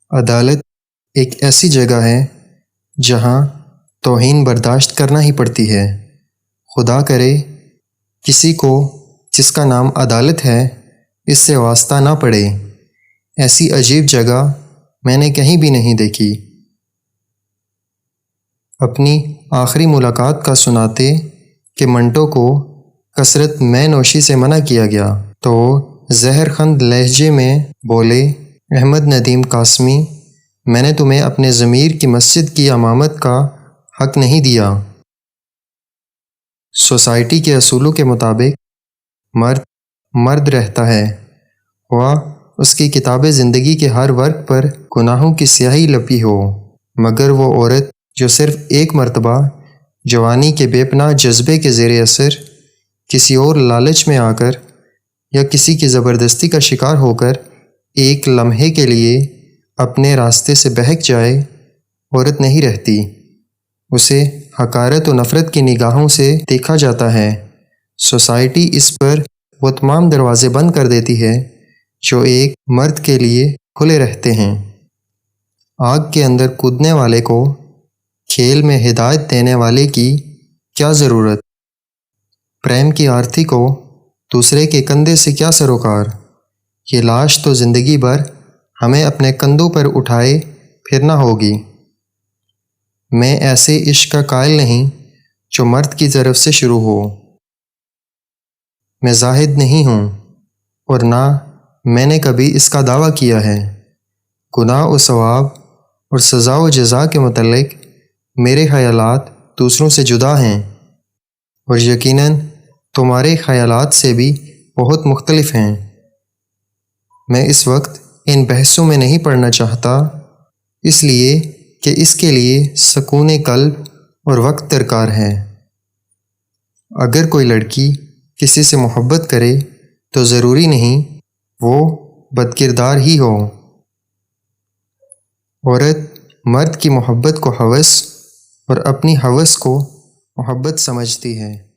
عدالت ایک ایسی جگہ ہے جہاں توہین برداشت کرنا ہی پڑتی ہے۔ خدا کرے کسی کو جس کا نام عدالت ہے اس سے واسطہ نہ پڑے۔ ایسی عجیب جگہ میں نے کہیں بھی نہیں دیکھی۔ اپنی آخری ملاقات کا سناتے کہ منٹو کو کثرت مے نوشی سے منع کیا گیا تو زہر خند لہجے میں بولے، احمد ندیم قاسمی، میں نے تمہیں اپنے ضمیر کی مسجد کی امامت کا حق نہیں دیا۔ سوسائٹی کے اصولوں کے مطابق مرد مرد رہتا ہے، خواہ اس کی کتاب زندگی کے ہر ورق پر گناہوں کی سیاہی لپی ہو، مگر وہ عورت جو صرف ایک مرتبہ جوانی کے بے پناہ جذبے کے زیر اثر کسی اور لالچ میں آ کر یا کسی کی زبردستی کا شکار ہو کر ایک لمحے کے لیے اپنے راستے سے بہک جائے، عورت نہیں رہتی۔ اسے حقارت و نفرت کی نگاہوں سے دیکھا جاتا ہے۔ سوسائٹی اس پر وہ تمام دروازے بند کر دیتی ہے جو ایک مرد کے لیے کھلے رہتے ہیں۔ آگ کے اندر کودنے والے کو کھیل میں ہدایت دینے والے کی کیا ضرورت؟ پریم کی آرتی کو دوسرے کے کندھے سے کیا سروکار؟ یہ لاش تو زندگی بھر ہمیں اپنے کندھوں پر اٹھائے پھرنا ہوگی۔ میں ایسے عشق کا قائل نہیں جو مرد کی طرف سے شروع ہو۔ میں زاہد نہیں ہوں اور نہ میں نے کبھی اس کا دعویٰ کیا ہے۔ گناہ و ثواب اور سزا و جزا کے متعلق میرے خیالات دوسروں سے جدا ہیں اور یقیناً تمہارے خیالات سے بھی بہت مختلف ہیں۔ میں اس وقت ان بحثوں میں نہیں پڑھنا چاہتا، اس لیے کہ اس کے لیے سکون قلب اور وقت درکار ہے۔ اگر کوئی لڑکی کسی سے محبت کرے تو ضروری نہیں وہ بدکردار ہی ہو۔ عورت مرد کی محبت کو ہوس اور اپنی ہوس کو محبت سمجھتی ہے۔